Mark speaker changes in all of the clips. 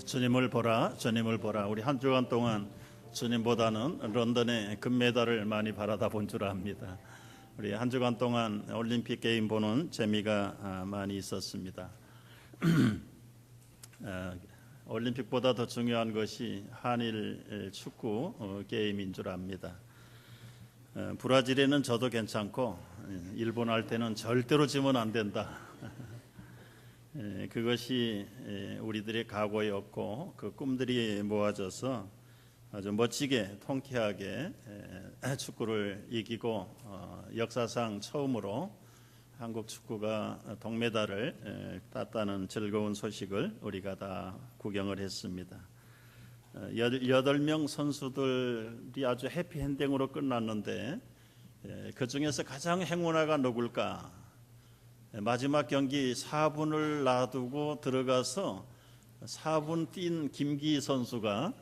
Speaker 1: 주님을 보라, 주님을 보라. 우리 한 주간 동안 주님보다는 런던의 금메달을 많이 바라다 본 줄 압니다. 우리 한 주간 동안 올림픽 게임 보는 재미가 많이 있었습니다. 올림픽보다 더 중요한 것이 한일 축구 게임인 줄 압니다. 브라질에는 져도 괜찮고 일본 할 때는 절대로 지면 안 된다. 그것이 우리들의 각오였고 그 꿈들이 모아져서 아주 멋지게 통쾌하게 축구를 이기고 역사상 처음으로 한국 축구가 동메달을 땄다는 즐거운 소식을 우리가 다 구경을 했습니다. 8명 선수들이 아주 해피엔딩으로 끝났는데 그 중에서 가장 행운아가 누굴까? 마지막 경기 4분을 놔두고 들어가서 4분 뛴 김기희 선수가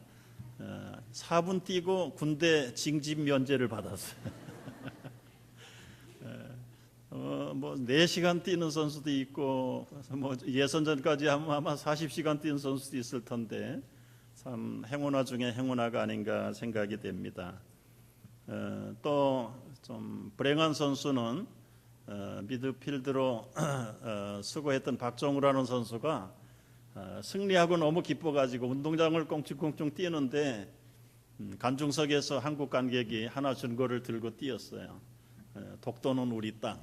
Speaker 1: 4분 뛰고 군대 징집 면제를 받았어요. 뭐 4시간 뛰는 선수도 있고 뭐 예선전까지 하면 아마 40시간 뛰는 선수도 있을 텐데 참 행운아 중에 행운아가 아닌가 생각이 됩니다. 또 좀 불행한 선수는 미드필드로 수고했던 박정우라는 선수가 승리하고 너무 기뻐가지고 운동장을 꽁충꽁충 뛰는데 관중석에서 한국 관객이 하나 준 거를 들고 뛰었어요. 독도는 우리 땅.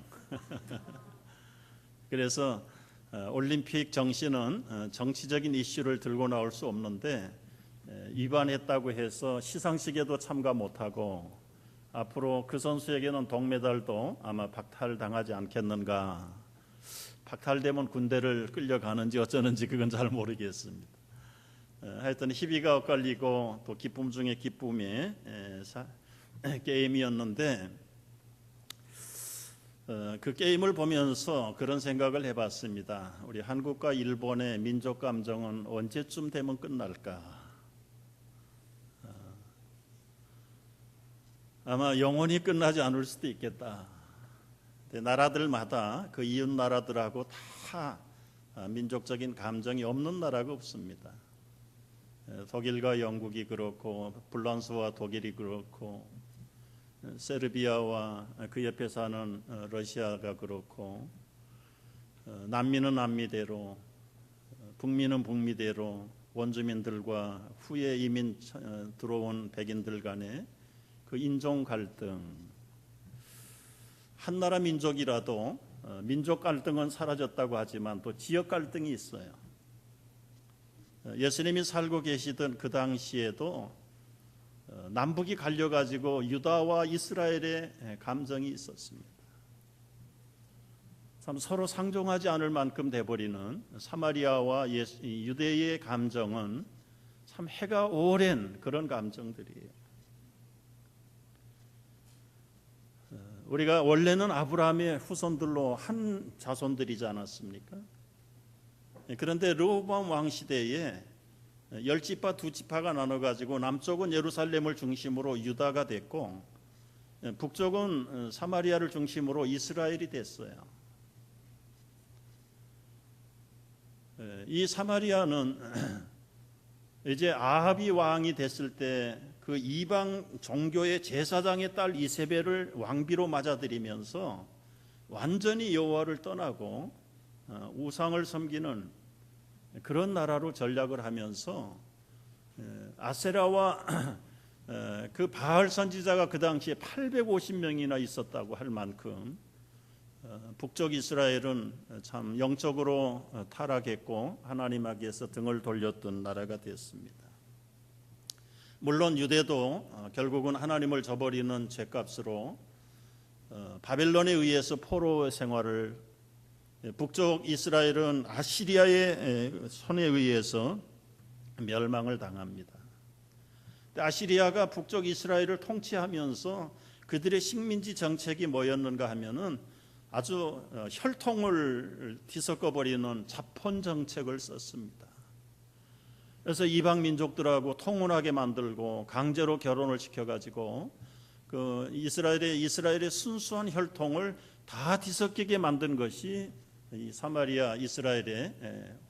Speaker 1: 그래서 올림픽 정신은 정치적인 이슈를 들고 나올 수 없는데 위반했다고 해서 시상식에도 참가 못하고 앞으로 그 선수에게는 동메달도 아마 박탈당하지 않겠는가. 박탈되면 군대를 끌려가는지 어쩌는지 그건 잘 모르겠습니다. 하여튼 희비가 엇갈리고 또 기쁨 중에 기쁨의 게임이었는데 그 게임을 보면서 그런 생각을 해봤습니다. 우리 한국과 일본의 민족 감정은 언제쯤 되면 끝날까? 아마 영원히 끝나지 않을 수도 있겠다. 나라들마다 그 이웃 나라들하고 다 민족적인 감정이 없는 나라가 없습니다. 독일과 영국이 그렇고 프랑스와 독일이 그렇고 세르비아와 그 옆에 사는 러시아가 그렇고 남미는 남미대로 북미는 북미대로 원주민들과 후에 이민 들어온 백인들 간의 그 인종 갈등, 한 나라 민족이라도 민족 갈등은 사라졌다고 하지만 또 지역 갈등이 있어요. 예수님이 살고 계시던 그 당시에도 남북이 갈려가지고 유다와 이스라엘의 감정이 있었습니다. 참 서로 상종하지 않을 만큼 돼버리는 사마리아와 유대의 감정은 참 해가 오랜 그런 감정들이에요. 우리가 원래는 아브라함의 후손들로 한 자손들이지 않았습니까? 그런데 르호보암 왕 시대에 10지파 2지파가 나눠가지고 남쪽은 예루살렘을 중심으로 유다가 됐고 북쪽은 사마리아를 중심으로 이스라엘이 됐어요. 이 사마리아는 이제 아합이 왕이 됐을 때 그 이방 종교의 제사장의 딸 이세벨을 왕비로 맞아들이면서 완전히 여호와를 떠나고 우상을 섬기는 그런 나라로 전락을 하면서 아세라와 그 바알 선지자가 그 당시에 850명이나 있었다고 할 만큼 북쪽 이스라엘은 참 영적으로 타락했고 하나님에게서 등을 돌렸던 나라가 됐습니다. 물론 유대도 결국은 하나님을 저버리는 죄값으로 바벨론에 의해서 포로 생활을, 북쪽 이스라엘은 아시리아의 손에 의해서 멸망을 당합니다. 아시리아가 북쪽 이스라엘을 통치하면서 그들의 식민지 정책이 뭐였는가 하면은 아주 혈통을 뒤섞어버리는 자폰 정책을 썼습니다. 그래서 이방 민족들하고 통혼하게 만들고 강제로 결혼을 시켜가지고 그 이스라엘의 순수한 혈통을 다 뒤섞이게 만든 것이 이 사마리아 이스라엘의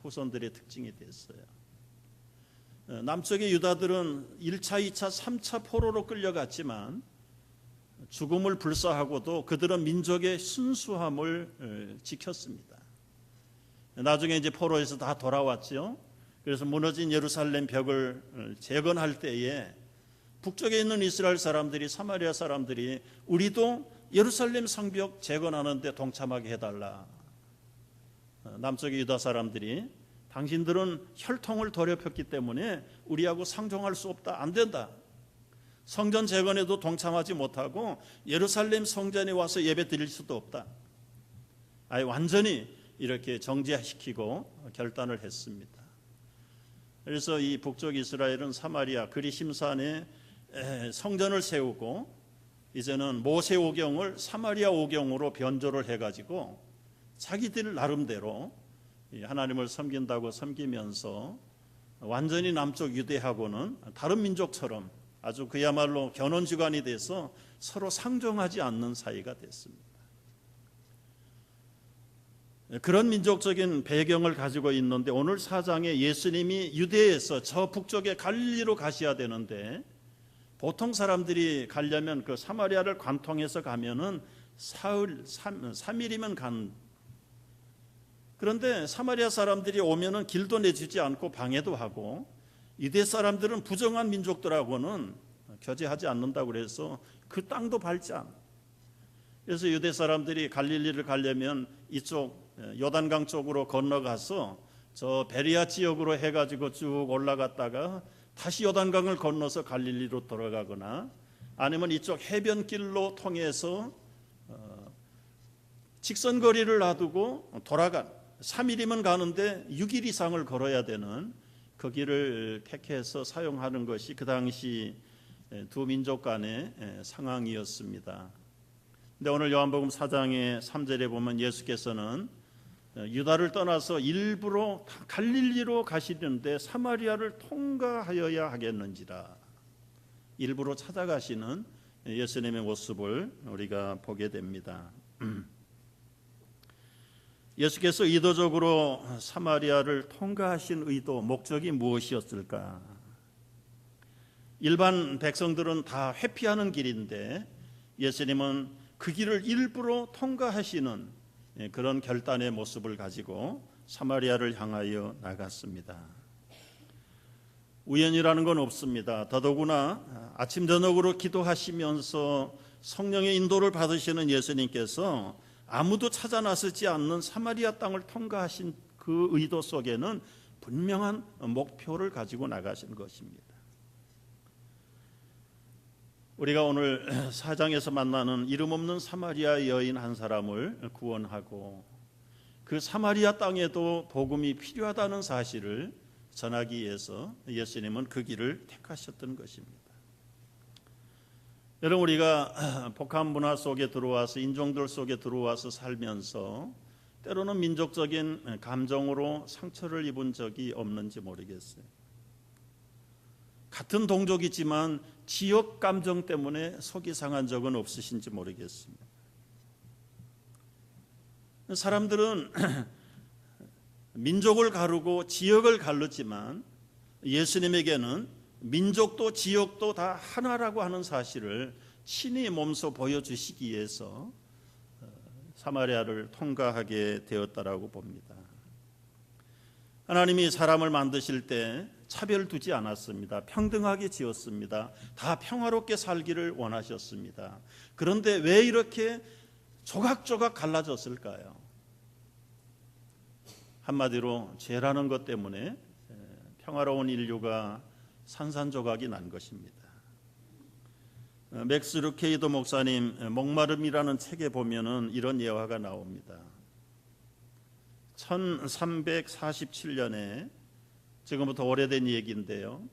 Speaker 1: 후손들의 특징이 됐어요. 남쪽의 유다들은 1차, 2차, 3차 포로로 끌려갔지만 죽음을 불사하고도 그들은 민족의 순수함을 지켰습니다. 나중에 이제 포로에서 다 돌아왔죠. 그래서 무너진 예루살렘 벽을 재건할 때에 북쪽에 있는 이스라엘 사람들이, 사마리아 사람들이 우리도 예루살렘 성벽 재건하는데 동참하게 해달라. 남쪽의 유다 사람들이 당신들은 혈통을 더럽혔기 때문에 우리하고 상종할 수 없다, 안 된다. 성전 재건에도 동참하지 못하고 예루살렘 성전에 와서 예배 드릴 수도 없다. 아예 완전히 이렇게 정지시키고 결단을 했습니다. 그래서 이 북쪽 이스라엘은 사마리아 그리심산에 성전을 세우고 이제는 모세 오경을 사마리아 오경으로 변조를 해가지고 자기들 나름대로 하나님을 섬긴다고 섬기면서 완전히 남쪽 유대하고는 다른 민족처럼 아주 그야말로 견원주간이 돼서 서로 상종하지 않는 사이가 됐습니다. 그런 민족적인 배경을 가지고 있는데 오늘 4장에 예수님이 유대에서 저 북쪽에 갈릴리로 가셔야 되는데 보통 사람들이 가려면 그 사마리아를 관통해서 가면은 사흘, 3일이면 간. 그런데 사마리아 사람들이 오면은 길도 내주지 않고 방해도 하고 유대 사람들은 부정한 민족들하고는 교제하지 않는다고 그래서 그 땅도 밟지 않아. 그래서 유대 사람들이 갈릴리를 가려면 이쪽 요단강 쪽으로 건너가서 저 베리아 지역으로 해가지고 쭉 올라갔다가 다시 요단강을 건너서 갈릴리로 돌아가거나 아니면 이쪽 해변길로 통해서 직선거리를 놔두고 돌아간 3일이면 가는데 6일 이상을 걸어야 되는 그 길을 택해서 사용하는 것이 그 당시 두 민족 간의 상황이었습니다. 근데 오늘 요한복음 4장의 3절에 보면 예수께서는 유다를 떠나서 일부러 갈릴리로 가시는데 사마리아를 통과하여야 하겠는지라 일부러 찾아가시는 예수님의 모습을 우리가 보게 됩니다. 예수께서 의도적으로 사마리아를 통과하신 의도, 목적이 무엇이었을까? 일반 백성들은 다 회피하는 길인데 예수님은 그 길을 일부러 통과하시는 그런 결단의 모습을 가지고 사마리아를 향하여 나갔습니다. 우연이라는 건 없습니다. 더더구나 아침 저녁으로 기도하시면서 성령의 인도를 받으시는 예수님께서 아무도 찾아 나서지 않는 사마리아 땅을 통과하신 그 의도 속에는 분명한 목표를 가지고 나가신 것입니다. 우리가 오늘 4장에서 만나는 이름 없는 사마리아 여인 한 사람을 구원하고 그 사마리아 땅에도 복음이 필요하다는 사실을 전하기 위해서 예수님은 그 길을 택하셨던 것입니다. 여러분, 우리가 복합 문화 속에 들어와서 인종들 속에 들어와서 살면서 때로는 민족적인 감정으로 상처를 입은 적이 없는지 모르겠어요. 같은 동족이지만 지역 감정 때문에 속이 상한 적은 없으신지 모르겠습니다. 사람들은 민족을 가르고 지역을 가르지만 예수님에게는 민족도 지역도 다 하나라고 하는 사실을 친히 몸소 보여주시기 위해서 사마리아를 통과하게 되었다라고 봅니다. 하나님이 사람을 만드실 때 차별 두지 않았습니다. 평등하게 지었습니다. 다 평화롭게 살기를 원하셨습니다. 그런데 왜 이렇게 조각조각 갈라졌을까요? 한마디로 죄라는 것 때문에 평화로운 인류가 산산조각이 난 것입니다. 맥스 루케이도 목사님 목마름이라는 책에 보면은 이런 예화가 나옵니다. 1347년에 지금부터 오래된 얘기인데요.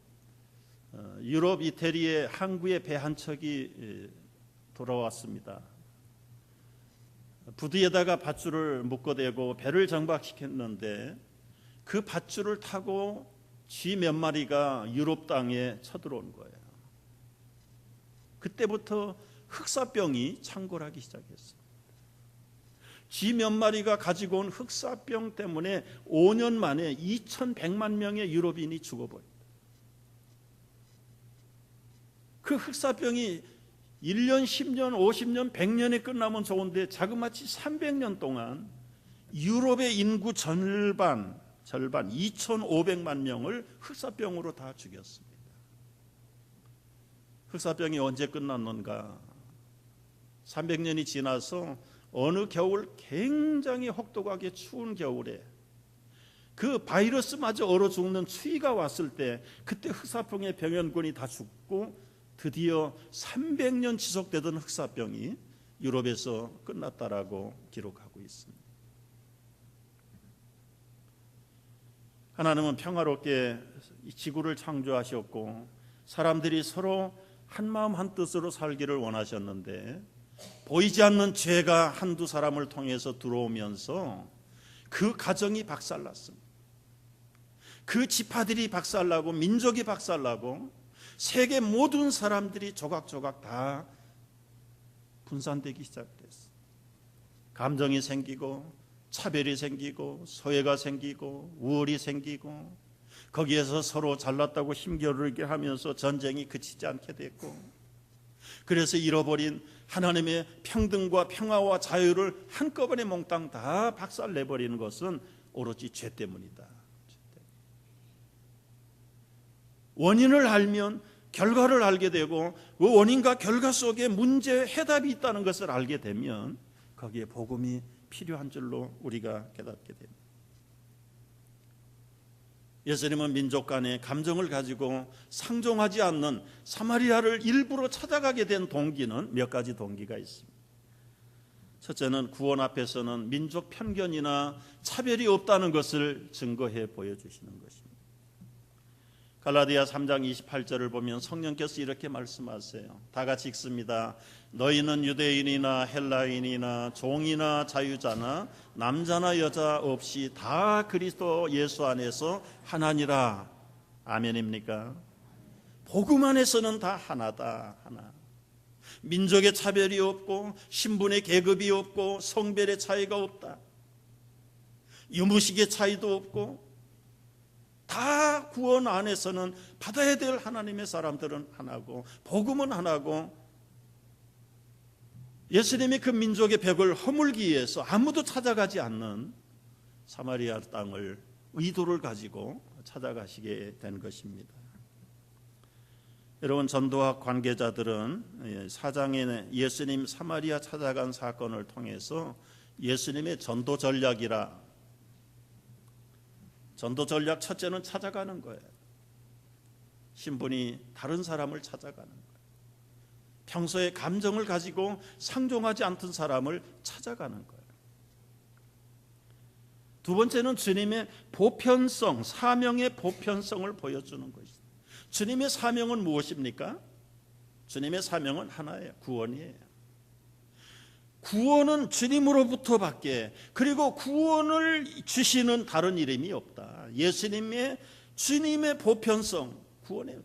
Speaker 1: 유럽 이태리의 항구에 배 한 척이 돌아왔습니다. 부두에다가 밧줄을 묶어대고 배를 정박시켰는데 그 밧줄을 타고 쥐 몇 마리가 유럽 땅에 쳐들어온 거예요. 그때부터 흑사병이 창궐하기 시작했어요. 쥐 몇 마리가 가지고 온 흑사병 때문에 5년 만에 2100만 명의 유럽인이 죽어버렸다. 그 흑사병이 1년, 10년, 50년, 100년에 끝나면 좋은데 자그마치 300년 동안 유럽의 인구 절반 2,500만 명을 흑사병으로 다 죽였습니다. 흑사병이 언제 끝났는가? 300년이 지나서 어느 겨울 굉장히 혹독하게 추운 겨울에 그 바이러스마저 얼어 죽는 추위가 왔을 때 그때 흑사병의 병원군이 다 죽고 드디어 300년 지속되던 흑사병이 유럽에서 끝났다라고 기록하고 있습니다. 하나님은 평화롭게 이 지구를 창조하셨고 사람들이 서로 한마음 한뜻으로 살기를 원하셨는데 보이지 않는 죄가 한두 사람을 통해서 들어오면서 그 가정이 박살났습니다. 그 지파들이 박살나고 민족이 박살나고 세계 모든 사람들이 조각조각 다 분산되기 시작됐어요. 감정이 생기고 차별이 생기고 소외가 생기고 우월이 생기고 거기에서 서로 잘났다고 힘겨루게 하면서 전쟁이 그치지 않게 됐고 그래서 잃어버린 하나님의 평등과 평화와 자유를 한꺼번에 몽땅 다 박살내버리는 것은 오로지 죄 때문이다. 원인을 알면 결과를 알게 되고 그 원인과 결과 속에 문제의 해답이 있다는 것을 알게 되면 거기에 복음이 필요한 줄로 우리가 깨닫게 됩니다. 예수님은 민족 간의 감정을 가지고 상종하지 않는 사마리아를 일부러 찾아가게 된 동기는 몇 가지 동기가 있습니다. 첫째는 구원 앞에서는 민족 편견이나 차별이 없다는 것을 증거해 보여주시는 것입니다. 갈라디아 3장 28절을 보면 성령께서 이렇게 말씀하세요. 다 같이 읽습니다. 너희는 유대인이나 헬라인이나 종이나 자유자나 남자나 여자 없이 다 그리스도 예수 안에서 하나니라. 아멘입니까? 복음 안에서는 다 하나다. 하나. 민족의 차별이 없고 신분의 계급이 없고 성별의 차이가 없다. 유무식의 차이도 없고 다 구원 안에서는 받아야 될 하나님의 사람들은 하나고 복음은 하나고 예수님이 그 민족의 벽을 허물기 위해서 아무도 찾아가지 않는 사마리아 땅을 의도를 가지고 찾아가시게 된 것입니다. 여러분 전도학 관계자들은 사장의 예수님 사마리아 찾아간 사건을 통해서 예수님의 전도 전략이라 전도 전략 첫째는 찾아가는 거예요. 신분이 다른 사람을 찾아가는 거예요. 평소에 감정을 가지고 상종하지 않던 사람을 찾아가는 거예요. 두 번째는 주님의 보편성, 사명의 보편성을 보여주는 것입니다. 주님의 사명은 무엇입니까? 주님의 사명은 하나예요. 구원이에요. 구원은 주님으로부터 받게 그리고 구원을 주시는 다른 이름이 없다. 예수님의 주님의 보편성 구원이에요.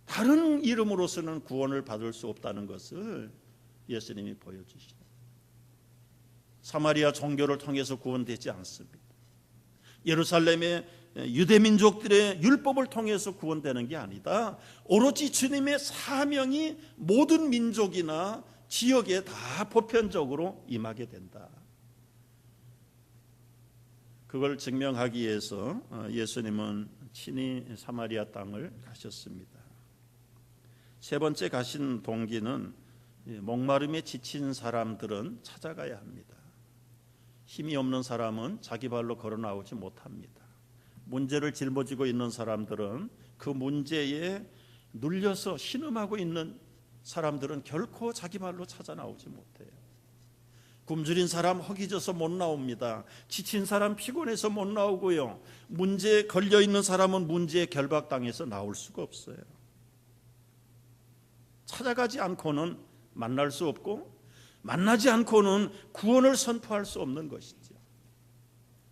Speaker 1: 다른 이름으로서는 구원을 받을 수 없다는 것을 예수님이 보여주시죠. 사마리아 종교를 통해서 구원되지 않습니다. 예루살렘의 유대민족들의 율법을 통해서 구원되는 게 아니다. 오로지 주님의 사명이 모든 민족이나 지역에 다 보편적으로 임하게 된다. 그걸 증명하기 위해서 예수님은 친히 사마리아 땅을 가셨습니다. 세 번째 가신 동기는 목마름에 지친 사람들은 찾아가야 합니다. 힘이 없는 사람은 자기 발로 걸어 나오지 못합니다. 문제를 짊어지고 있는 사람들은 그 문제에 눌려서 신음하고 있는 사람들은 결코 자기 발로 찾아 나오지 못해요. 굶주린 사람 허기져서 못 나옵니다. 지친 사람 피곤해서 못 나오고요. 문제에 걸려 있는 사람은 문제에 결박당해서 나올 수가 없어요. 찾아가지 않고는 만날 수 없고 만나지 않고는 구원을 선포할 수 없는 것이죠.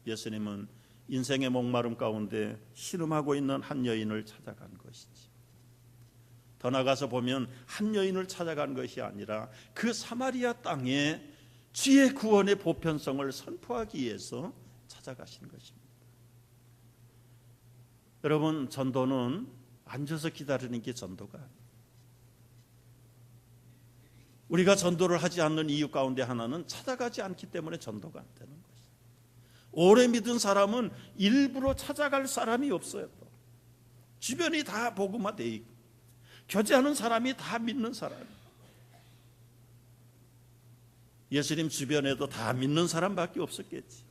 Speaker 1: 예수님은 인생의 목마름 가운데 신음하고 있는 한 여인을 찾아간 것이지. 더 나가서 보면 한 여인을 찾아간 것이 아니라 그 사마리아 땅에 주의 구원의 보편성을 선포하기 위해서 찾아가신 것입니다. 여러분 전도는 앉아서 기다리는 게 전도가 아니에요. 우리가 전도를 하지 않는 이유 가운데 하나는 찾아가지 않기 때문에 전도가 안 되는 것이에요. 오래 믿은 사람은 일부러 찾아갈 사람이 없어요. 또 주변이 다 복음화돼 있고 교제하는 사람이 다 믿는 사람이에요. 예수님 주변에도 다 믿는 사람밖에 없었겠지.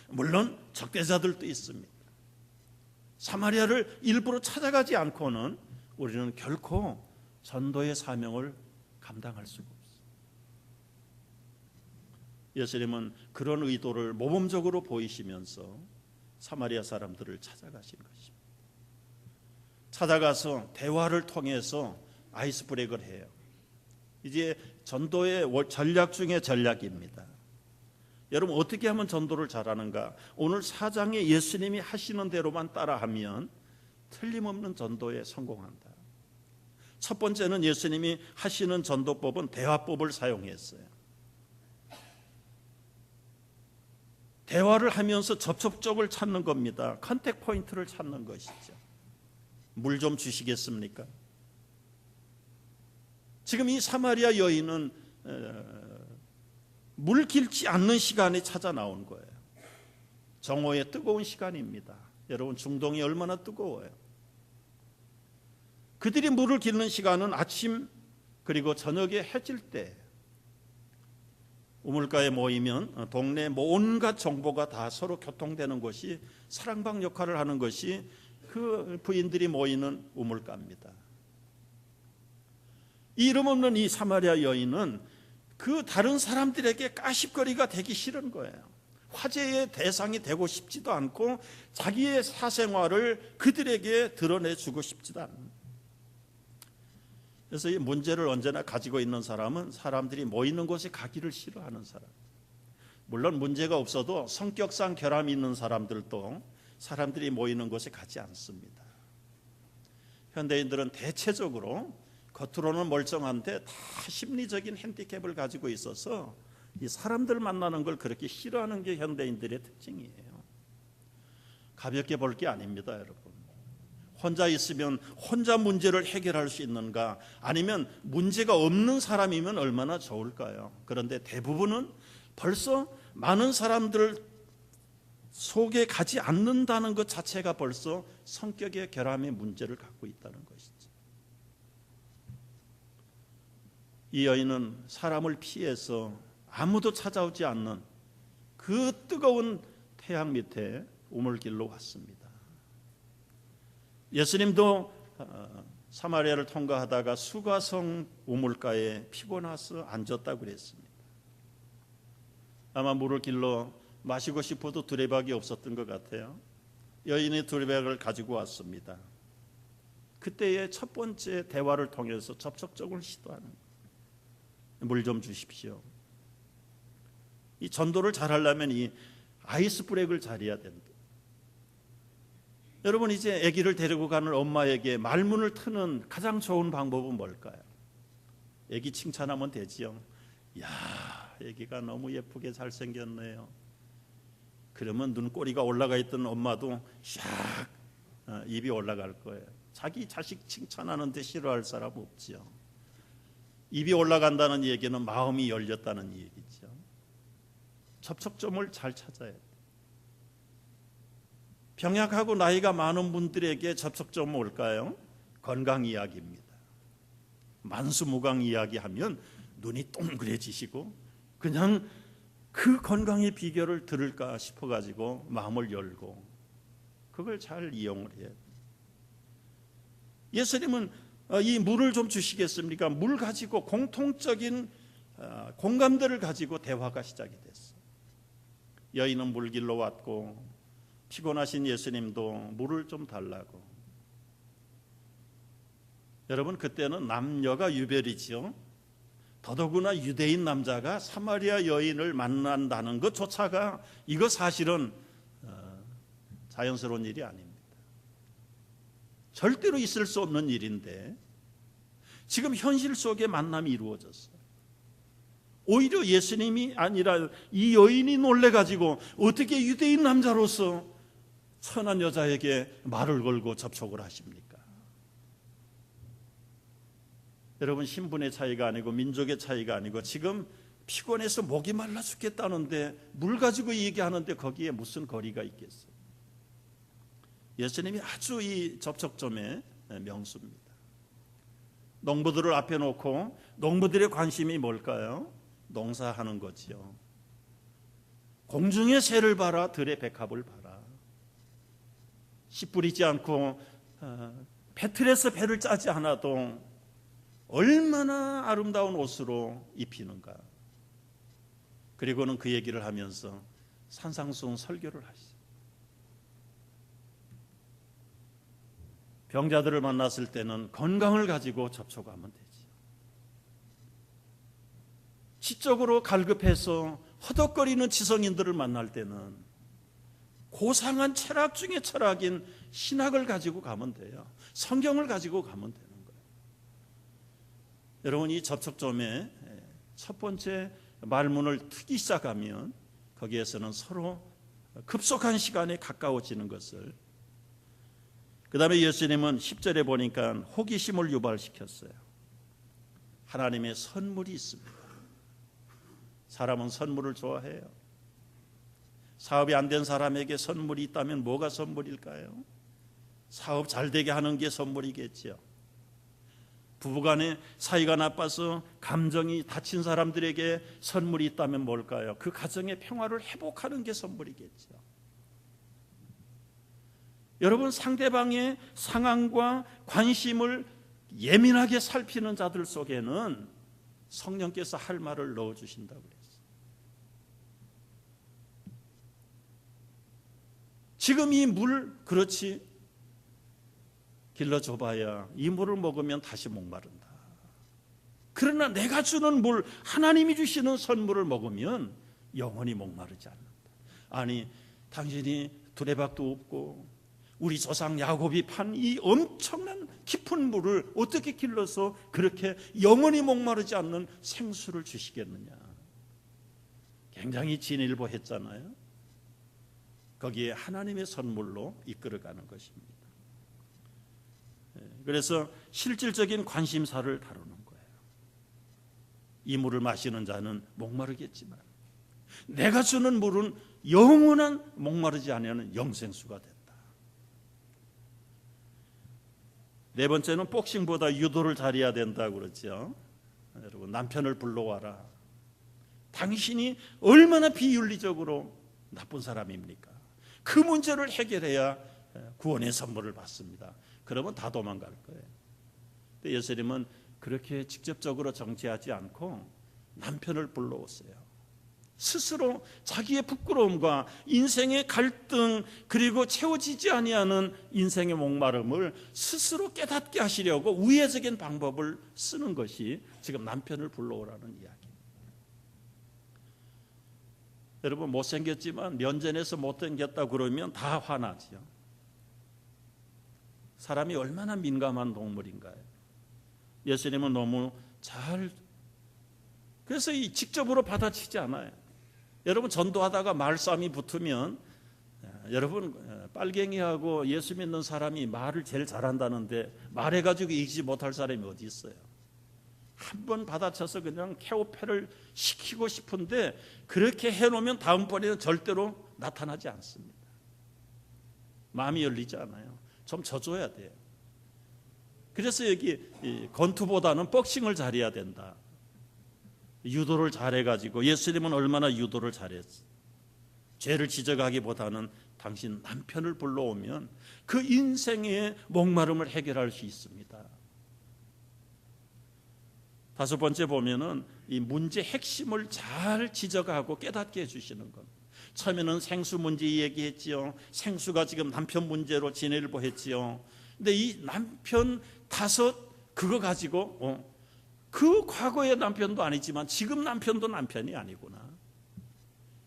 Speaker 1: 물론 적대자들도 있습니다. 사마리아를 일부러 찾아가지 않고는 우리는 결코 전도의 사명을 감당할 수가 없어요. 예수님은 그런 의도를 모범적으로 보이시면서 사마리아 사람들을 찾아가신 것입니다. 찾아가서 대화를 통해서 아이스 브레이크를 해요. 이제 전도의 전략 중에 전략입니다. 여러분 어떻게 하면 전도를 잘하는가? 오늘 4장에 예수님이 하시는 대로만 따라하면 틀림없는 전도에 성공한다. 첫 번째는 예수님이 하시는 전도법은 대화법을 사용했어요. 대화를 하면서 접촉점을 찾는 겁니다. 컨택 포인트를 찾는 것이죠. 물 좀 주시겠습니까? 지금 이 사마리아 여인은 물 길지 않는 시간에 찾아 나온 거예요. 정오의 뜨거운 시간입니다. 여러분 중동이 얼마나 뜨거워요. 그들이 물을 길는 시간은 아침 그리고 저녁에 해질 때. 우물가에 모이면 동네 온갖 정보가 다 서로 교통되는 곳이 사랑방 역할을 하는 것이 그 부인들이 모이는 우물가입니다. 이름 없는 이 사마리아 여인은 그 다른 사람들에게 까십거리가 되기 싫은 거예요. 화제의 대상이 되고 싶지도 않고 자기의 사생활을 그들에게 드러내주고 싶지도 않아요. 그래서 이 문제를 언제나 가지고 있는 사람은 사람들이 모이는 곳에 가기를 싫어하는 사람. 물론 문제가 없어도 성격상 결함이 있는 사람들도 사람들이 모이는 곳에 가지 않습니다. 현대인들은 대체적으로 겉으로는 멀쩡한데 다 심리적인 핸디캡을 가지고 있어서 이 사람들 만나는 걸 그렇게 싫어하는 게 현대인들의 특징이에요. 가볍게 볼 게 아닙니다, 여러분. 혼자 있으면 혼자 문제를 해결할 수 있는가? 아니면 문제가 없는 사람이면 얼마나 좋을까요? 그런데 대부분은 벌써 많은 사람들 속에 가지 않는다는 것 자체가 벌써 성격의 결함의 문제를 갖고 있다는 것이죠. 이 여인은 사람을 피해서 아무도 찾아오지 않는 그 뜨거운 태양 밑에 우물길로 왔습니다. 예수님도 사마리아를 통과하다가 수가성 우물가에 피곤해서 앉았다고 그랬습니다. 아마 물을 길러 마시고 싶어도 두레박이 없었던 것 같아요. 여인이 두레박을 가지고 왔습니다. 그때의 첫 번째 대화를 통해서 접촉적을 시도하는 거예요. 물 좀 주십시오. 이 전도를 잘하려면 이 아이스 브레이크를 잘해야 된다. 여러분 이제 아기를 데리고 가는 엄마에게 말문을 트는 가장 좋은 방법은 뭘까요? 아기 칭찬하면 되지요. 야, 아기가 너무 예쁘게 잘생겼네요. 그러면 눈꼬리가 올라가 있던 엄마도 샥 입이 올라갈 거예요. 자기 자식 칭찬하는데 싫어할 사람 없죠. 입이 올라간다는 얘기는 마음이 열렸다는 얘기죠. 접촉점을 잘 찾아야 돼요. 병약하고 나이가 많은 분들에게 접촉점은 뭘까요? 건강 이야기입니다. 만수무강 이야기하면 눈이 동그래지시고 그냥 그 건강의 비결을 들을까 싶어가지고 마음을 열고 그걸 잘 이용을 해야 돼요. 예수님은 이 물을 좀 주시겠습니까? 물 가지고 공통적인 공감대를 가지고 대화가 시작이 됐어요. 여인은 물길로 왔고 피곤하신 예수님도 물을 좀 달라고. 여러분 그때는 남녀가 유별이죠. 더더구나 유대인 남자가 사마리아 여인을 만난다는 것조차가 이거 사실은 자연스러운 일이 아닙니다. 절대로 있을 수 없는 일인데 지금 현실 속에 만남이 이루어졌어요. 오히려 예수님이 아니라 이 여인이 놀래가지고 어떻게 유대인 남자로서 천한 여자에게 말을 걸고 접촉을 하십니까? 여러분, 신분의 차이가 아니고 민족의 차이가 아니고 지금 피곤해서 목이 말라 죽겠다는데 물 가지고 얘기하는데 거기에 무슨 거리가 있겠어요? 예수님이 아주 이 접촉점의 명수입니다. 농부들을 앞에 놓고 농부들의 관심이 뭘까요? 농사하는 거지요. 공중의 새를 봐라, 들의 백합을 봐라. 씨 뿌리지 않고 배틀에서 배를 짜지 않아도 얼마나 아름다운 옷으로 입히는가. 그리고는 그 얘기를 하면서 산상수훈 설교를 하시죠. 병자들을 만났을 때는 건강을 가지고 접촉하면 되지. 지적으로 갈급해서 허덕거리는 지성인들을 만날 때는 고상한 철학 중에 철학인 신학을 가지고 가면 돼요. 성경을 가지고 가면 되는 거예요. 여러분, 이 접촉점에 첫 번째 말문을 트기 시작하면 거기에서는 서로 급속한 시간에 가까워지는 것을, 그 다음에 예수님은 10절에 보니까 호기심을 유발시켰어요. 하나님의 선물이 있습니다. 사람은 선물을 좋아해요. 사업이 안 된 사람에게 선물이 있다면 뭐가 선물일까요? 사업 잘 되게 하는 게 선물이겠죠. 부부간에 사이가 나빠서 감정이 다친 사람들에게 선물이 있다면 뭘까요? 그 가정의 평화를 회복하는 게 선물이겠죠. 여러분, 상대방의 상황과 관심을 예민하게 살피는 자들 속에는 성령께서 할 말을 넣어주신다고 그랬어요. 지금 이 물, 그렇지, 길러줘봐야 이 물을 먹으면 다시 목마른다. 그러나 내가 주는 물, 하나님이 주시는 선물을 먹으면 영원히 목마르지 않는다. 아니, 당신이 두레박도 없고 우리 조상 야곱이 판 이 엄청난 깊은 물을 어떻게 길러서 그렇게 영원히 목마르지 않는 생수를 주시겠느냐. 굉장히 진일보했잖아요. 거기에 하나님의 선물로 이끌어가는 것입니다. 그래서 실질적인 관심사를 다루는 거예요. 이 물을 마시는 자는 목마르겠지만 내가 주는 물은 영원한 목마르지 않는 영생수가 된다. 네 번째는 복싱보다 유도를 잘해야 된다고 그러죠. 여러분, 남편을 불러와라. 당신이 얼마나 비윤리적으로 나쁜 사람입니까? 그 문제를 해결해야 구원의 선물을 받습니다. 그러면 다 도망갈 거예요. 근데 예수님은 그렇게 직접적으로 정죄하지 않고 남편을 불러오세요. 스스로 자기의 부끄러움과 인생의 갈등, 그리고 채워지지 아니하는 인생의 목마름을 스스로 깨닫게 하시려고 우회적인 방법을 쓰는 것이 지금 남편을 불러오라는 이야기입니다. 여러분, 못생겼지만 면전에서 못생겼다 그러면 다 화나죠. 사람이 얼마나 민감한 동물인가요? 예수님은 너무 그래서 이 직접으로 받아치지 않아요. 여러분, 전도하다가 말싸움이 붙으면, 여러분, 빨갱이하고 예수 믿는 사람이 말을 제일 잘한다는데 말해가지고 이기지 못할 사람이 어디 있어요? 한 번 받아쳐서 그냥 케오패를 시키고 싶은데 그렇게 해놓으면 다음번에는 절대로 나타나지 않습니다. 마음이 열리지 않아요. 좀 져줘야 돼요. 그래서 여기 권투보다는 복싱을 잘해야 된다. 유도를 잘해가지고, 예수님은 얼마나 유도를 잘했어. 죄를 지적하기보다는 당신 남편을 불러오면 그 인생의 목마름을 해결할 수 있습니다. 다섯 번째 보면은 이 문제 핵심을 잘 지적하고 깨닫게 해주시는 것. 처음에는 생수 문제 얘기했지요. 생수가 지금 남편 문제로 진일보했지요. 근데 이 남편 다섯 그거 가지고 그 과거의 남편도 아니지만 지금 남편도 남편이 아니구나.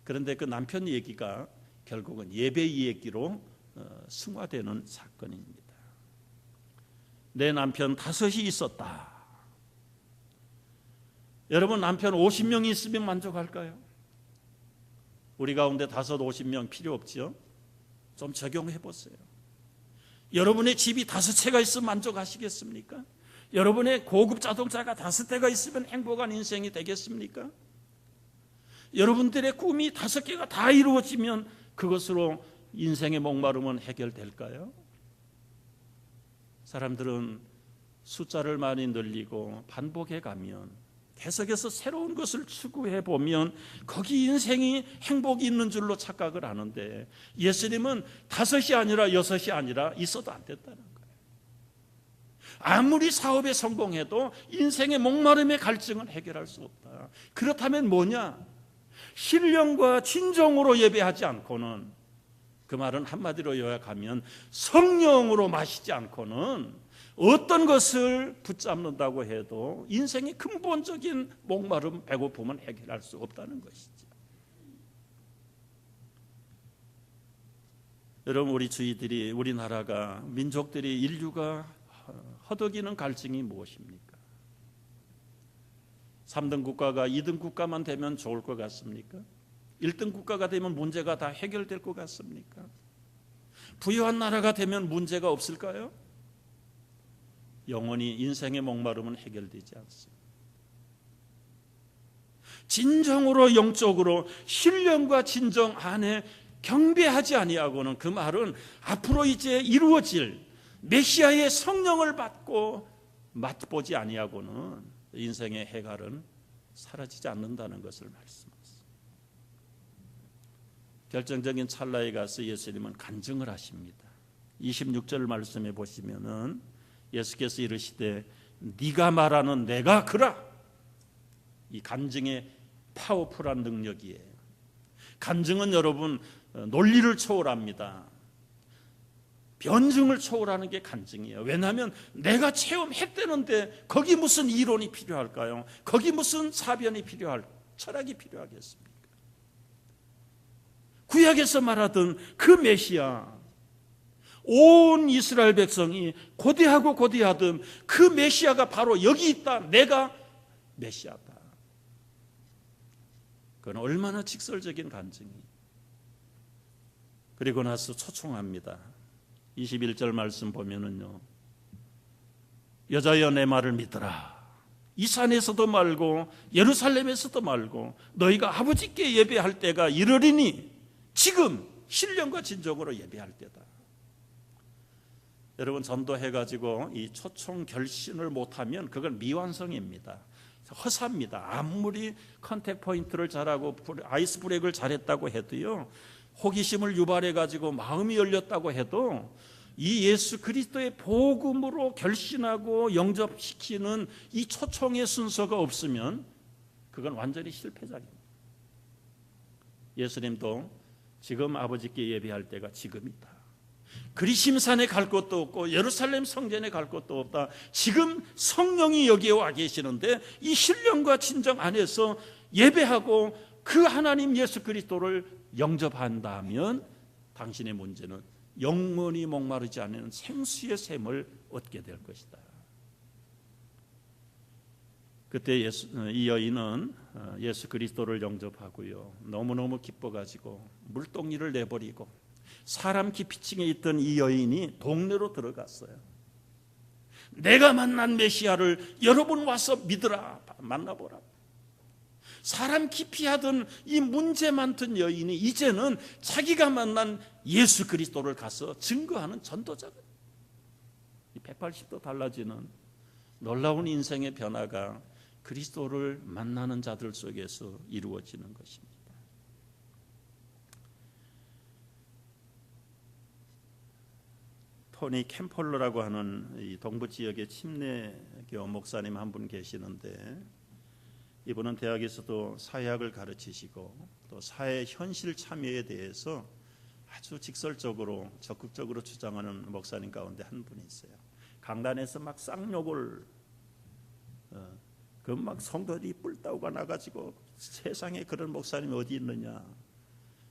Speaker 1: 그런데 그 남편 얘기가 결국은 예배 얘기로 승화되는 사건입니다. 내 남편 다섯이 있었다. 여러분, 남편 50명이 있으면 만족할까요? 우리 가운데 50명 필요 없죠? 좀 적용해 보세요. 여러분의 집이 5채가 있으면 만족하시겠습니까? 여러분의 고급 자동차가 5대가 있으면 행복한 인생이 되겠습니까? 여러분들의 꿈이 5개가 다 이루어지면 그것으로 인생의 목마름은 해결될까요? 사람들은 숫자를 많이 늘리고 반복해 가면, 계속해서 새로운 것을 추구해 보면 거기 인생이 행복이 있는 줄로 착각을 하는데, 예수님은 5이 아니라 6이 아니라 있어도 안 됐다는 거예요. 아무리 사업에 성공해도 인생의 목마름의 갈증은 해결할 수 없다. 그렇다면 뭐냐? 신령과 진정으로 예배하지 않고는, 그 말은 한마디로 요약하면 성령으로 마시지 않고는 어떤 것을 붙잡는다고 해도 인생의 근본적인 목마름, 배고픔은 해결할 수 없다는 것이죠. 여러분, 우리 주위들이, 우리나라가, 민족들이, 인류가 허덕이는 갈증이 무엇입니까? 3등 국가가 2등 국가만 되면 좋을 것 같습니까? 1등 국가가 되면 문제가 다 해결될 것 같습니까? 부유한 나라가 되면 문제가 없을까요? 영원히 인생의 목마름은 해결되지 않습니다. 진정으로 영적으로 신령과 진정 안에 경배하지 아니하고는, 그 말은 앞으로 이제 이루어질 메시아의 성령을 받고 맛보지 아니하고는 인생의 해갈은 사라지지 않는다는 것을 말씀하십니다. 결정적인 찰나에 가서 예수님은 간증을 하십니다. 26절 말씀해 보시면은 예수께서 이르시되 네가 말하는 내가 그라. 이 간증의 파워풀한 능력이에요. 간증은 여러분 논리를 초월합니다. 변증을 초월하는 게 간증이에요. 왜냐하면 내가 체험했다는데 거기 무슨 이론이 필요할까요? 거기 무슨 사변이 철학이 필요하겠습니까? 구약에서 말하던 그 메시아, 온 이스라엘 백성이 고대하고 고대하던 그 메시아가 바로 여기 있다. 내가 메시아다. 그건 얼마나 직설적인 간증이. 그리고 나서 초청합니다. 21절 말씀 보면은요, 여자여 내 말을 믿으라. 이 산에서도 말고 예루살렘에서도 말고 너희가 아버지께 예배할 때가 이르리니 지금 신령과 진정으로 예배할 때다. 여러분, 전도해가지고 이 초청 결신을 못하면 그건 미완성입니다. 허사입니다. 아무리 컨택 포인트를 잘하고 아이스 브레이크를 잘했다고 해도요, 호기심을 유발해가지고 마음이 열렸다고 해도 이 예수 그리스도의 복음으로 결신하고 영접시키는 이 초청의 순서가 없으면 그건 완전히 실패작입니다. 예수님도 지금 아버지께 예배할 때가 지금이다. 그리심산에 갈 것도 없고 예루살렘 성전에 갈 것도 없다. 지금 성령이 여기에 와 계시는데 이 신령과 진정 안에서 예배하고 그 하나님 예수 그리스도를 영접한다면 당신의 문제는 영원히 목마르지 않는 생수의 샘을 얻게 될 것이다. 그때 이 여인은 예수 그리스도를 영접하고요, 너무너무 기뻐가지고 물동이를 내버리고 사람 깊이층에 있던 이 여인이 동네로 들어갔어요. 내가 만난 메시아를 여러분 와서 믿으라, 만나보라. 사람 깊이 하던 이 문제 많던 여인이 이제는 자기가 만난 예수 그리스도를 가서 증거하는 전도자가, 180도 달라지는 놀라운 인생의 변화가 그리스도를 만나는 자들 속에서 이루어지는 것입니다. 토니 캠펄러라고 하는 이 동부 지역의 침례교 목사님 한 분 계시는데, 이분은 대학에서도 사회학을 가르치시고 또 사회 현실 참여에 대해서 아주 직설적으로 적극적으로 주장하는 목사님 가운데 한 분이 있어요. 강단에서 막 쌍욕을 그 막 성도들이 뿔따구가 나가지고 세상에 그런 목사님이 어디 있느냐.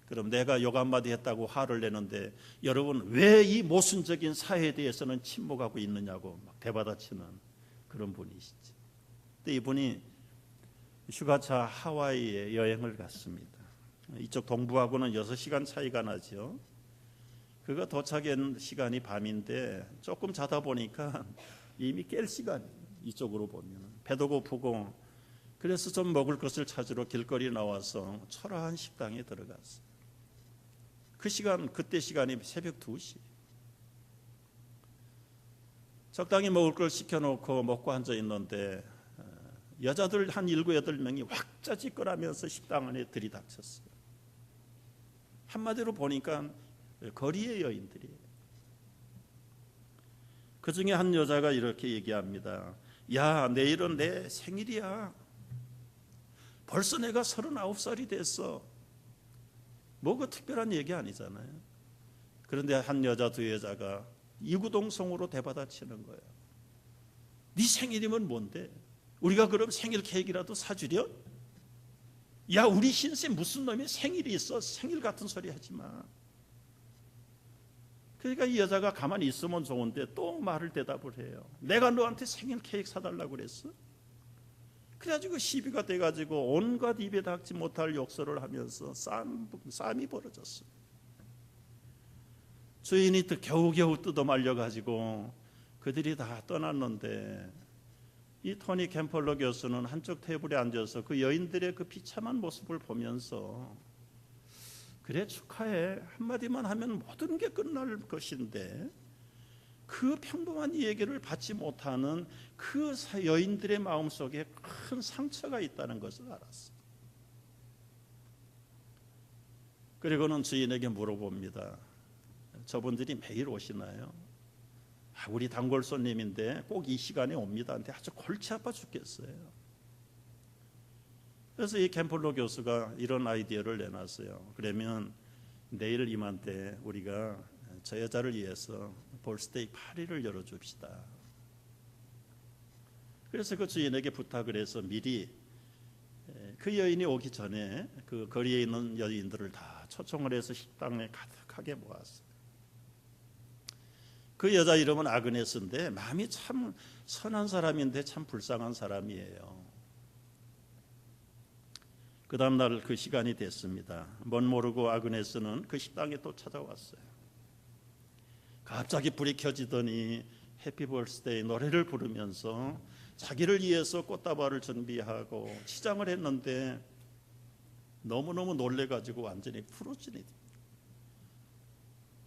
Speaker 1: 그럼 내가 욕 한마디 했다고 화를 내는데 여러분 왜 이 모순적인 사회에 대해서는 침묵하고 있느냐고 막 대받아치는 그런 분이시지. 근데 이분이 휴가차 하와이에 여행을 갔습니다. 이쪽 동부하고는 6시간 차이가 나죠. 그가 도착한 시간이 밤인데 조금 자다 보니까 이미 깰 시간이에요. 이쪽으로 보면 배도 고프고 그래서 좀 먹을 것을 찾으러 길거리 나와서 초라한 식당에 들어갔어요. 그때 시간이 새벽 2시. 적당히 먹을 걸 시켜놓고 먹고 앉아 있는데 여자들 한 7, 8명이 왁자지껄하면서 식당 안에 들이닥쳤어요. 한마디로 보니까 거리의 여인들이에요. 그 중에 한 여자가 이렇게 얘기합니다. 야, 내일은 내 생일이야. 벌써 내가 39살이 됐어. 뭐가 특별한 얘기 아니잖아요. 그런데 한 여자, 두 여자가 이구동성으로 대받아치는 거예요. 네 생일이면 뭔데? 우리가 그럼 생일 케이크라도 사주려? 야, 우리 신세 무슨 놈의 생일이 있어? 생일 같은 소리 하지 마. 그러니까 이 여자가 가만히 있으면 좋은데 또 말을 대답을 해요. 내가 너한테 생일 케이크 사달라고 그랬어? 그래가지고 시비가 돼가지고 온갖 입에 닿지 못할 욕설을 하면서 싸움이 벌어졌어요. 주인이 또 겨우겨우 뜯어 말려가지고 그들이 다 떠났는데 이 토니 캠펄러 교수는 한쪽 테이블에 앉아서 그 여인들의 그 비참한 모습을 보면서 그래, 축하해. 한마디만 하면 모든 게 끝날 것인데 그 평범한 얘기를 받지 못하는 그 여인들의 마음속에 큰 상처가 있다는 것을 알았어요. 그리고는 주인에게 물어봅니다. 저분들이 매일 오시나요? 우리 단골 손님인데 꼭 이 시간에 옵니다. 근데 아주 골치 아파 죽겠어요. 그래서 이 캠펄러 교수가 이런 아이디어를 내놨어요. 그러면 내일 이맘때 우리가 저 여자를 위해서 볼스데이 파리를 열어줍시다. 그래서 그 주인에게 부탁을 해서 미리 그 여인이 오기 전에 그 거리에 있는 여인들을 다 초청을 해서 식당에 가득하게 모았어요. 그 여자 이름은 아그네스인데 마음이 참 선한 사람인데 참 불쌍한 사람이에요. 그 다음날 그 시간이 됐습니다. 뭔 모르고 아그네스는 그 식당에 또 찾아왔어요. 갑자기 불이 켜지더니 해피 벌스데이 노래를 부르면서 자기를 위해서 꽃다발을 준비하고 치장을 했는데 너무너무 놀래가지고 완전히 풀어지니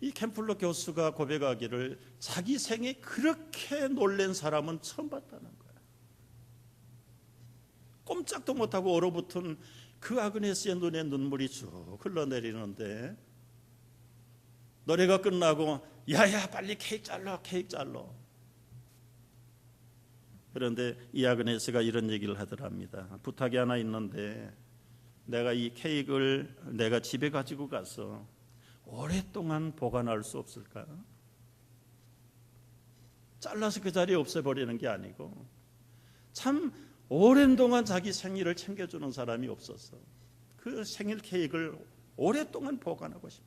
Speaker 1: 이 캠플러 교수가 고백하기를 자기 생에 그렇게 놀란 사람은 처음 봤다는 거야. 꼼짝도 못하고 얼어붙은 그 아그네스의 눈에 눈물이 쭉 흘러내리는데 노래가 끝나고 야야 빨리 케이크 잘라 케이크 잘라. 그런데 이 아그네스가 이런 얘기를 하더랍니다. 부탁이 하나 있는데 내가 이 케이크를 내가 집에 가지고 가서 오랫동안 보관할 수 없을까? 잘라서 그 자리에 없애버리는 게 아니고 참 오랜 동안 자기 생일을 챙겨주는 사람이 없었어. 그 생일 케이크를 오랫동안 보관하고 싶어.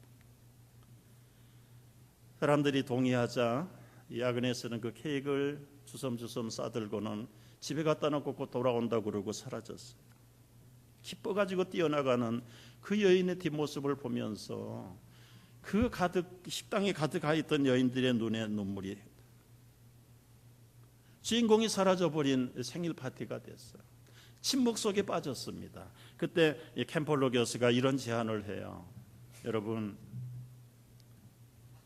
Speaker 1: 사람들이 동의하자 이 아그네스는 그 케이크를 주섬주섬 싸들고는 집에 갖다 놓고 곧 돌아온다고 그러고 사라졌어요. 기뻐가지고 뛰어나가는 그 여인의 뒷모습을 보면서 그 식당에 가득 있던 여인들의 눈에 눈물이 주인공이 사라져버린 생일 파티가 됐어요. 침묵 속에 빠졌습니다. 그때 캠펄러 교수가 이런 제안을 해요. 여러분,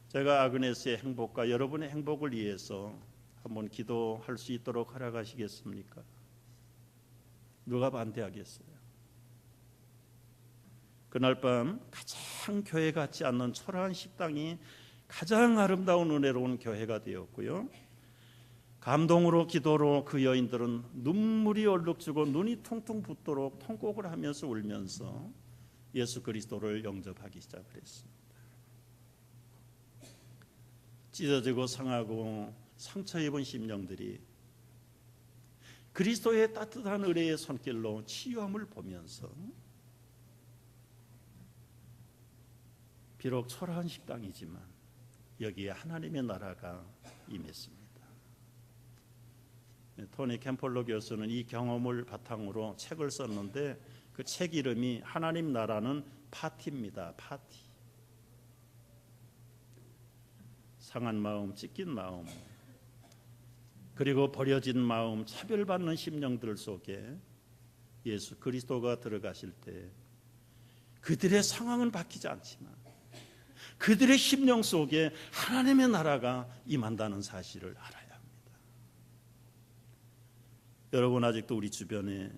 Speaker 1: 제가 아그네스의 행복과 여러분의 행복을 위해서 한번 기도할 수 있도록 허락하시겠습니까? 누가 반대하겠어요? 그날 밤 가장 교회 같지 않는 초라한 식당이 가장 아름다운 은혜로운 교회가 되었고요. 감동으로 기도로 그 여인들은 눈물이 얼룩지고 눈이 퉁퉁 붓도록 통곡을 하면서 울면서 예수 그리스도를 영접하기 시작을 했습니다. 찢어지고 상하고 상처 입은 심령들이 그리스도의 따뜻한 은혜의 손길로 치유함을 보면서 비록 초라한 식당이지만 여기에 하나님의 나라가 임했습니다. 토니 캠펄러 교수는 이 경험을 바탕으로 책을 썼는데 그 책 이름이 하나님 나라는 파티입니다. 파티. 상한 마음, 찢긴 마음, 그리고 버려진 마음, 차별받는 심령들 속에 예수 그리스도가 들어가실 때 그들의 상황은 바뀌지 않지만 그들의 심령 속에 하나님의 나라가 임한다는 사실을 알아야 합니다. 여러분, 아직도 우리 주변에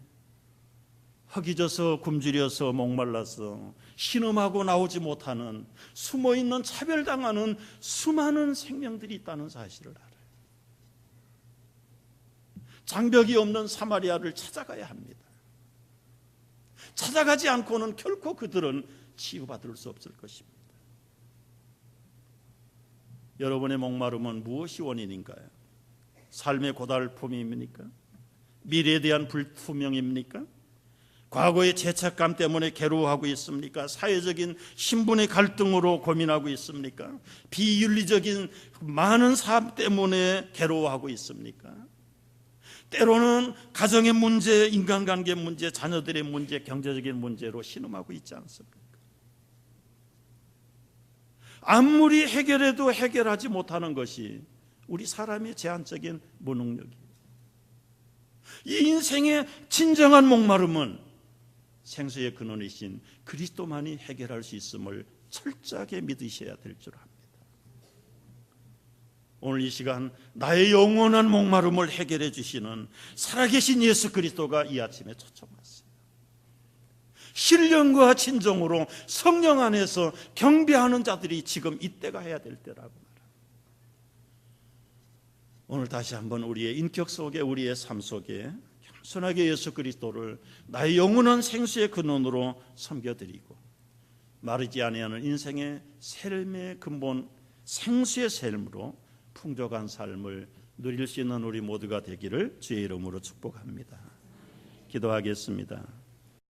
Speaker 1: 허기져서 굶주려서 목말라서 신음하고 나오지 못하는 숨어있는 차별당하는 수많은 생명들이 있다는 사실을 알아요. 장벽이 없는 사마리아를 찾아가야 합니다. 찾아가지 않고는 결코 그들은 치유받을 수 없을 것입니다. 여러분의 목마름은 무엇이 원인인가요? 삶의 고달픔입니까? 미래에 대한 불투명입니까? 과거의 죄책감 때문에 괴로워하고 있습니까? 사회적인 신분의 갈등으로 고민하고 있습니까? 비윤리적인 많은 삶 때문에 괴로워하고 있습니까? 때로는 가정의 문제, 인간관계 문제, 자녀들의 문제, 경제적인 문제로 신음하고 있지 않습니까? 아무리 해결해도 해결하지 못하는 것이 우리 사람의 제한적인 무능력이에요. 이 인생의 진정한 목마름은 생수의 근원이신 그리스도만이 해결할 수 있음을 철저하게 믿으셔야 될 줄 압니다. 오늘 이 시간 나의 영원한 목마름을 해결해 주시는 살아계신 예수 그리스도가 이 아침에 초청하세요. 신령과 진정으로 성령 안에서 경배하는 자들이 지금 이때가 해야 될 때라고 말합니다. 오늘 다시 한번 우리의 인격 속에, 우리의 삶 속에 겸손하게 예수 그리스도를 나의 영원한 생수의 근원으로 섬겨드리고 마르지 아니하는 인생의 삶의 근본 생수의 삶으로 풍족한 삶을 누릴 수 있는 우리 모두가 되기를 주의 이름으로 축복합니다. 기도하겠습니다.